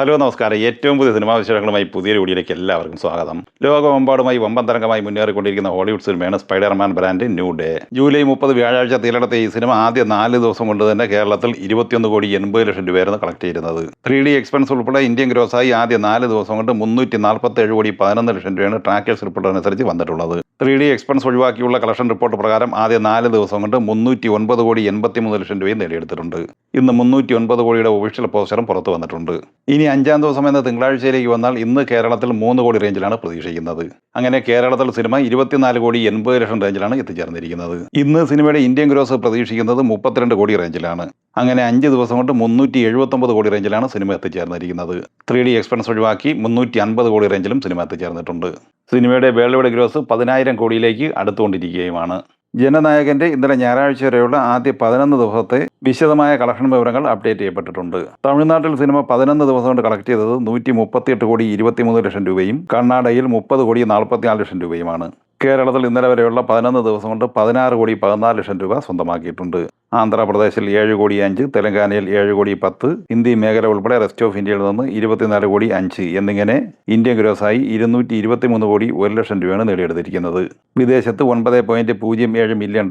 Hello നമസ്കാരം. ഏറ്റവും പുതിയ സിനിമാ വിശേഷങ്ങളുമായി പുതിയൊരു വീഡിയോയിലേക്ക് എല്ലാവർക്കും സ്വാഗതം. ലോകമെമ്പാടുമായി വമ്പൻ തരംഗമായി മുന്നേറിക്കൊണ്ടിരിക്കുന്ന ഹോളിവുഡ് സിനിമയാണ് Spiderman brand new day. July 30 വ്യാഴാഴ്ച തീയിലെടുത്ത ഈ സിനിമ ആദ്യ 4 ദിവസം കൊണ്ട് തന്നെ കേരളത്തിൽ 21,80,00,000 രൂപയായിരുന്നു കളക്ട് ചെയ്തിരുന്നത്. 3D എക്സ്പെൻസ് ഉൾപ്പെടെ ഇന്ത്യൻ ഗ്രോസായി ആദ്യ 4 ദിവസം കൊണ്ട് 347,11,00,000 രൂപയാണ് ട്രാക്കേഴ്സ് റിപ്പോർട്ട് അനുസരിച്ച് വന്നിട്ടുള്ളത്. 3D എക്സ്പെൻസ് ഒഴിവാക്കിയുള്ള കളക്ഷൻ റിപ്പോർട്ട് പ്രകാരം ആദ്യ 4 ദിവസം കൊണ്ട് 309,83,00,000 രൂപയും നേടിയെടുത്തിട്ടുണ്ട്. ഇന്ന് 309 കോടിയുടെ ഒഫീഷ്യൽ പോസ്റ്ററും പുറത്തു വന്നിട്ടുണ്ട്. ഇനി 5-ാം ദിവസം എന്ന തിങ്കളാഴ്ചയിലേക്ക് വന്നാൽ ഇന്ന് കേരളത്തിൽ 3 കോടി റേഞ്ചിലാണ് പ്രതീക്ഷിക്കുന്നത്. അങ്ങനെ കേരളത്തിൽ സിനിമ 24,80,00,000 റേഞ്ചിലാണ് എത്തിച്ചേർന്നിരിക്കുന്നത്. ഇന്ന് സിനിമയുടെ ഇന്ത്യൻ ഗ്രോസ് പ്രതീക്ഷിക്കുന്നത് 32 കോടി റേഞ്ചിലാണ്. അങ്ങനെ 5 ദിവസം കൊണ്ട് 379 കോടി റേഞ്ചിലാണ് സിനിമ എത്തിച്ചേർന്നിരിക്കുന്നത്. 3D എക്സ്പെൻസ് ഒഴിവാക്കി 350 കോടി റേഞ്ചിലും സിനിമ എത്തിച്ചേർന്നിട്ടുണ്ട്. സിനിമയുടെ വേൾഡ് വൈഡ് ഗ്രോസ് 10,000 കോടിയിലേക്ക് അടുത്തുകൊണ്ടിരിക്കുകയുമാണ്. ജനനായകന്റെ ഇന്നലെ ഞായറാഴ്ച വരെയുള്ള ആദ്യ 11 ദിവസത്തെ വിശദമായ കളക്ഷൻ വിവരങ്ങൾ അപ്ഡേറ്റ് ചെയ്യപ്പെട്ടിട്ടുണ്ട്. തമിഴ്നാട്ടിൽ സിനിമ 11 ദിവസം കൊണ്ട് കളക്ട് ചെയ്തത് 138,23,00,000 രൂപയും കർണാടകയിൽ 30,44,00,000 രൂപയുമാണ്. കേരളത്തിൽ ഇന്നലെ വരെയുള്ള 11 ദിവസം കൊണ്ട് 16,14,00,000 രൂപ സ്വന്തമാക്കിയിട്ടുണ്ട്. ആന്ധ്രാപ്രദേശിൽ 7,05,00,000, തെലങ്കാനയിൽ 7,10,00,000, ഹിന്ദി മേഖല ഉൾപ്പെടെ റെസ്റ്റ് ഓഫ് ഇന്ത്യയിൽ നിന്ന് 24,05,00,000 എന്നിങ്ങനെ ഇന്ത്യൻ ഗ്രോസായി 223,01,00,000 രൂപയാണ് നേടിയെടുത്തിരിക്കുന്നത്. വിദേശത്ത് $9.07 മില്യൺ,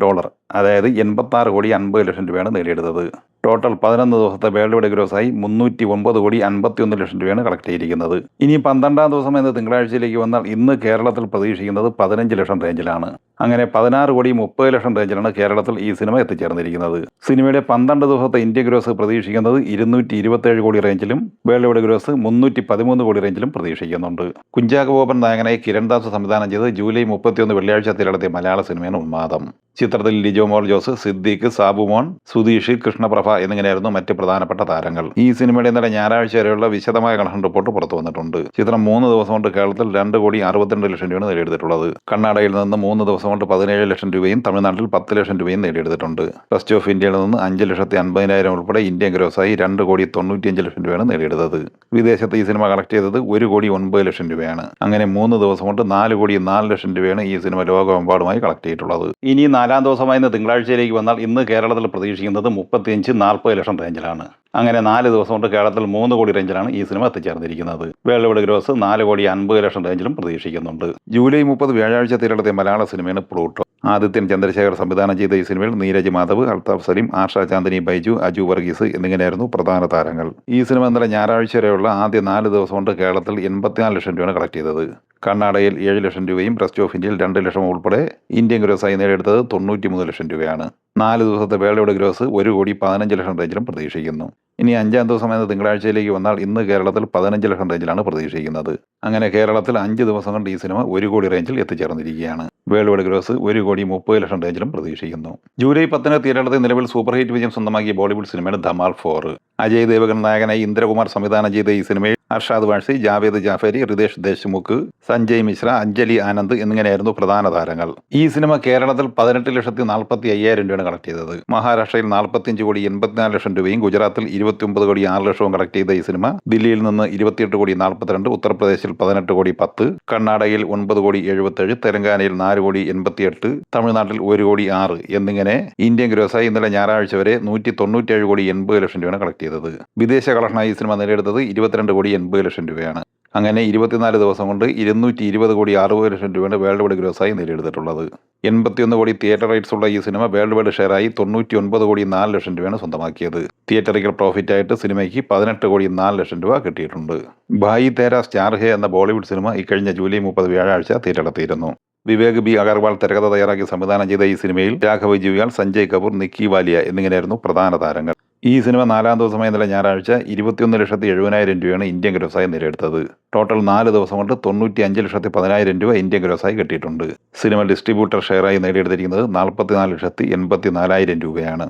അതായത് 86,50,00,000 രൂപയാണ് നേടിയെടുത്തത്. ടോട്ടൽ 11 ദിവസത്തെ വേൾഡ് വൈഡ് ഗ്രോസായി 309,51,00,000 രൂപയാണ് കളക്ട് ചെയ്തിരിക്കുന്നത്. ഇനി 12-ാം ദിവസം എന്ന തിങ്കളാഴ്ചയിലേക്ക് വന്നാൽ ഇന്ന് കേരളത്തിൽ പ്രതീക്ഷിക്കുന്നത് 15 ലക്ഷം റേഞ്ചിലാണ്. അങ്ങനെ 16,30,00,000 റേഞ്ചിലാണ് കേരളത്തിൽ ഈ സിനിമ എത്തിച്ചേർന്നിരിക്കുന്നത്. സിനിമയുടെ 12 ദിവസത്തെ ഇന്ത്യൻ ഗ്രോസ് പ്രതീക്ഷിക്കുന്നത് 227 കോടി റേഞ്ചിലും വേൾഡ് വൈഡ് ഗ്രോസ് 313 കോടി റേഞ്ചിലും പ്രതീക്ഷിക്കുന്നുണ്ട്. കുഞ്ചാക്കോ ബോബൻ നായകനായി കിരൺ ദാസ് സംവിധാനം ചെയ്ത് ജൂലൈ 31 വെള്ളിയാഴ്ച തിരഞ്ഞെടുത്ത മലയാള സിനിമയാണ് ഉന്മാദം. ചിത്രത്തിൽ ലിജോ മോൾ ജോസ്, സിദ്ദീഖ്, സാബുമോൻ, സുധീഷ്, കൃഷ്ണപ്രഭ എന്നിങ്ങനെയായിരുന്നു മറ്റ് പ്രധാനപ്പെട്ട താരങ്ങൾ. ഈ സിനിമയുടെ ഇന്നലെ ഞായറാഴ്ച വരെയുള്ള വിശദമായ കളക്ഷൻ റിപ്പോർട്ട് പുറത്തു വന്നിട്ടുണ്ട്. ചിത്രം 3 ദിവസം കൊണ്ട് കേരളത്തിൽ 2,62,00,000 രൂപയാണ് നേടിയെടുത്തിട്ടുള്ളത്. കർണാടകയിൽ നിന്ന് 3 ദിവസം കൊണ്ട് 17 ലക്ഷം രൂപയും തമിഴ്നാട്ടിൽ 10 ലക്ഷം രൂപയും നേടിയെടുത്തിട്ടുണ്ട്. റെസ്റ്റ് ഓഫ് ഇന്ത്യയിൽ നിന്ന് 5,50,000 ഉൾപ്പെടെ ഇന്ത്യൻ ഗ്രോസായി 2,95,00,000 രൂപയാണ് നേടിയെടുത്തത്. വിദേശത്ത് ഈ സിനിമ കളക്ട് ചെയ്തത് 1,09,00,000 രൂപയാണ്. അങ്ങനെ 3 ദിവസം കൊണ്ട് 4,04,00,000 രൂപയാണ് ഈ സിനിമ ലോകമെമ്പാടുമായി കളക്ട് ചെയ്തിട്ടുള്ളത്. ഇനി 4-ാം ദിവസമായ തിങ്കളാഴ്ചയിലേക്ക് വന്നാൽ ഇന്ന് കേരളത്തിൽ പ്രതീക്ഷിക്കുന്നത് 35-40 റേഞ്ചിലാണ്. അങ്ങനെ 4 ദിവസം കൊണ്ട് കേരളത്തിൽ 3 കോടി റേഞ്ചിലാണ് ഈ സിനിമ എത്തിച്ചേർന്നിരിക്കുന്നത്. വേൾഡ് വൈഡ് ഗ്രോസ് 4,50,00,000 റേഞ്ചിലും പ്രതീക്ഷിക്കുന്നുണ്ട്. ജൂലൈ 30 വ്യാഴാഴ്ച തിരഞ്ഞെടുത്ത മലയാള സിനിമയാണ് പ്ലൂട്ടോ. ആദിത്യൻ ചന്ദ്രശേഖർ സംവിധാനം ചെയ്ത ഈ സിനിമയിൽ നീരജ് മാധവ്, അൽതാഫ് സലീം, ആർഷ ചാന്ദിനി ബൈജു, അജു വർഗീസ് എന്നിങ്ങനെയായിരുന്നു പ്രധാന താരങ്ങൾ. ഈ സിനിമ ഇന്നലെ ഞായറാഴ്ച വരെയുള്ള ആദ്യ 4 ദിവസം കൊണ്ട് കേരളത്തിൽ 84 ലക്ഷം രൂപയാണ് കളക്ട് ചെയ്തത്. കർണാടകയിൽ 7 ലക്ഷം രൂപയും റെസ്റ്റ് ഓഫ് ഇന്ത്യയിൽ 2 ലക്ഷം ഉൾപ്പെടെ ഇന്ത്യൻ ഗ്രോസായി നേടിയെടുത്തത് 93 ലക്ഷം രൂപയാണ്. 4 ദിവസത്തെ വേൾഡ് വൈഡ് ഗ്രോസ് 1,15,00,000 റേഞ്ചിലും പ്രതീക്ഷിക്കുന്നു. ഇനി 5-ാം ദിവസം എന്ന തിങ്കളാഴ്ചയിലേക്ക് വന്നാൽ ഇന്ന് കേരളത്തിൽ 15 ലക്ഷം റേഞ്ചിലാണ് പ്രതീക്ഷിക്കുന്നത്. അങ്ങനെ കേരളത്തിൽ 5 ദിവസം കൊണ്ട് ഈ സിനിമ 1 കോടി റേഞ്ചിൽ എത്തിച്ചേർന്നിരിക്കുകയാണ്. വേൾഡ് വൈഡ് ഗ്രോസ് 1,30,00,000 റേഞ്ചിലും പ്രതീക്ഷിക്കുന്നു. ജൂലൈ 10 തിയേറ്ററിൽ നിലവിൽ സൂപ്പർ ഹിറ്റ് വിജയം സ്വന്തമാക്കിയ ബോളിവുഡ് സിനിമയാണ് ധമാൽ 4. അജയ് ദേവഗൺ നായകനായി ഇന്ദ്രകുമാർ സംവിധാനം ചെയ്ത ഈ സിനിമയിൽ അർഷാദ് വാഴ്സി, ജാവേദ് ജാഫരി, റിതേഷ് ദേശ്മുഖ്, സഞ്ജയ് മിശ്ര, അഞ്ജലി ആനന്ദ് എന്നിങ്ങനെയായിരുന്നു പ്രധാന താരങ്ങൾ. ഈ സിനിമ കേരളത്തിൽ 18,45,000 രൂപയാണ് കളക്ട് ചെയ്തത്. മഹാരാഷ്ട്രയിൽ 45,84,00,000 രൂപയും ഗുജറാത്തിൽ 29,06,00,000 കളക്ട് ചെയ്ത ഈ സിനിമ ദില്ലിയിൽ നിന്ന് 28,42,00,000, ഉത്തർപ്രദേശിൽ 18,10,00,000, കർണാടകയിൽ 9,77,00,000, തെലങ്കാനയിൽ 4,88,00,000, തമിഴ്നാട്ടിൽ 1,06,00,000 എന്നിങ്ങനെ ഇന്ത്യൻ ഗ്രോസായി ഇന്നലെ ഞായറാഴ്ച വരെ 197,80,00,000 രൂപയാണ് കളക്ട് ചെയ്തത്. വിദേശ കളക്ഷനായി ഈ സിനിമ നേടിയെടുത്തത് 22,80,00,000 രൂപയാണ്. അങ്ങനെ 24 ദിവസം കൊണ്ട് 220,60,00,000 രൂപയാണ് വേൾഡ് വൈഡ് ഗ്രോസായി നേടിയെടുത്തിട്ടുള്ളത്. 81 കോടി തിയേറ്റർ റൈറ്റ്സ് ഉള്ള ഈ സിനിമ വേൾഡ് വൈഡ് ഷെയറായി 99,04,00,000 രൂപയാണ് സ്വന്തമാക്കിയത്. തിയേറ്ററിക്കൽ പ്രോഫിറ്റ് ആയിട്ട് സിനിമയ്ക്ക് 18,04,00,000 രൂപ കിട്ടിയിട്ടുണ്ട്. ഭായി തേര സ്റ്റാർ ഹേ എന്ന ബോളിവുഡ് സിനിമ ഇക്കഴിഞ്ഞ ജൂലൈ 30 വ്യാഴാഴ്ച തിയേറ്ററിലെത്തിയിരുന്നു. വിവേക് ബി അഗർവാൾ തിരക്കഥ തയ്യാറാക്കി സംവിധാനം ചെയ്ത ഈ സിനിമയിൽ രാഘവ് ജുയാൽ, സഞ്ജയ് കപൂർ, നിക്കി വാലിയ എന്നിങ്ങനെയായിരുന്നു പ്രധാന താരങ്ങൾ. ഈ സിനിമ 4-ാം ദിവസമായ ഇന്നലെ ഞായറാഴ്ച 21,70,000 രൂപയാണ് ഇന്ത്യൻ ഗ്രോസായി നേടിയെടുത്തത്. ടോട്ടൽ 4 ദിവസം കൊണ്ട് 95,10,000 രൂപ ഇന്ത്യൻ ഗ്രോസായി കിട്ടിയിട്ടുണ്ട്. സിനിമ ഡിസ്ട്രിബ്യൂട്ടർ ഷെയറായി നേടിയെടുത്തിരിക്കുന്നത് 44,84,000 രൂപയാണ്.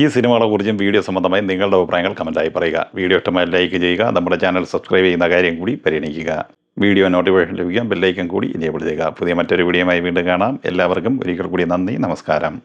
ഈ സിനിമകളെ കുറിച്ചും വീഡിയോ സംബന്ധമായി നിങ്ങളുടെ അഭിപ്രായങ്ങൾ കമൻറ്റായി പറയുക. വീഡിയോ ഇഷ്ടമായി ലൈക്ക് ചെയ്യുക. നമ്മുടെ ചാനൽ സബ്സ്ക്രൈബ് ചെയ്യുന്ന കാര്യം കൂടി പരിഗണിക്കുക. വീഡിയോ നോട്ടിഫിക്കേഷൻ ലഭിക്കാൻ ബെല്ലൈക്കൻ കൂടി എനേബിൾ ചെയ്യുക. പുതിയ മറ്റൊരു വീഡിയോയുമായി വീണ്ടും കാണാം. എല്ലാവർക്കും ഒരിക്കൽ കൂടി നന്ദി, നമസ്കാരം.